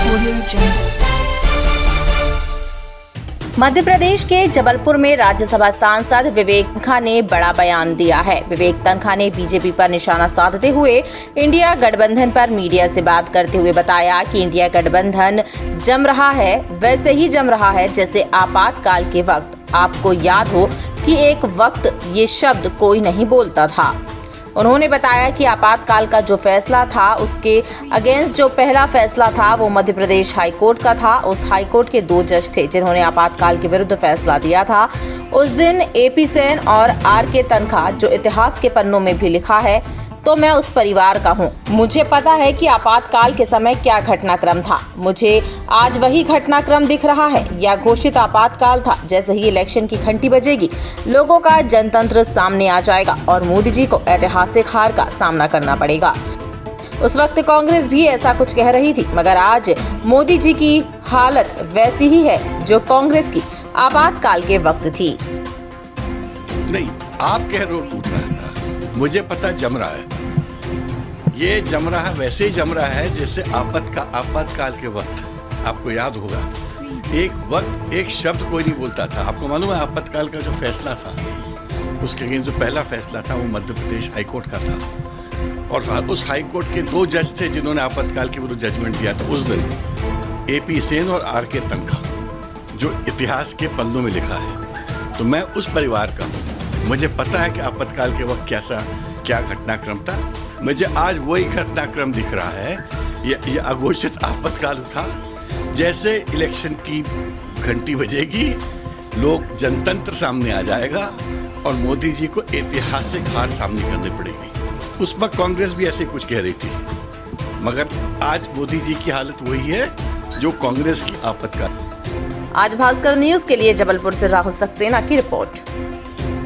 Audio Jungle. Madhya Pradesh के जबलपुर में राज्यसभा सांसद विवेक तन्खा ने बड़ा बयान दिया है। विवेक तन्खा ने बीजेपी पर निशाना साधते हुए इंडिया गठबंधन पर मीडिया से बात करते हुए बताया कि इंडिया गठबंधन जम रहा है, वैसे ही जम रहा है जैसे आपातकाल के वक्त। आपको याद हो कि एक वक्त ये शब्द कोई नहीं बोलता था। उन्होंने बताया कि आपातकाल का जो फैसला था उसके अगेंस्ट जो पहला फैसला था वो मध्य प्रदेश हाईकोर्ट का था। उस हाईकोर्ट के 2 जज थे जिन्होंने आपातकाल के विरुद्ध फैसला दिया था। उस दिन AP सेन और RK तन्खा, जो इतिहास के पन्नों में भी लिखा है, तो मैं उस परिवार का हूँ। मुझे पता है कि आपातकाल के समय क्या घटनाक्रम था। मुझे आज वही घटनाक्रम दिख रहा है। यह घोषित आपातकाल था। जैसे ही इलेक्शन की घंटी बजेगी, लोगों का जनतंत्र सामने आ जाएगा और मोदी जी को ऐतिहासिक हार का सामना करना पड़ेगा। उस वक्त कांग्रेस भी ऐसा कुछ कह रही थी, मगर आज मोदी जी की हालत वैसी ही है जो कांग्रेस की आपातकाल के वक्त थी। नहीं, आप कह रहे हो टूट रहा था, मुझे पता जम रहा है। ये जम रहा वैसे ही जम रहा है जैसे आपातकाल के वक्त। आपको याद होगा, एक वक्त एक शब्द कोई नहीं बोलता था। आपको मालूम है आपातकाल का जो फैसला था, उसके अगेंस्ट जो पहला फैसला था वो मध्य प्रदेश हाईकोर्ट का था। और उस हाईकोर्ट के 2 जज थे जिन्होंने आपातकाल के विरुद्ध जजमेंट दिया था उस दिन, AP सेन और RK तन्खा, जो इतिहास के पन्नों में लिखा है। तो मैं उस परिवार का हूँ। मुझे पता है कि आपातकाल के वक्त क्या घटनाक्रम था। मुझे आज वही घटनाक्रम दिख रहा है। ये अघोषित आपातकाल था। जैसे इलेक्शन की घंटी बजेगी, लोग जनतंत्र सामने आ जाएगा और मोदी जी को ऐतिहासिक हार सामने करनी पड़ेगी। उस वक्त कांग्रेस भी ऐसे कुछ कह रही थी, मगर आज मोदी जी की हालत वही है जो कांग्रेस की आपातकाल। आज भास्कर न्यूज के लिए जबलपुर से राहुल सक्सेना की रिपोर्ट।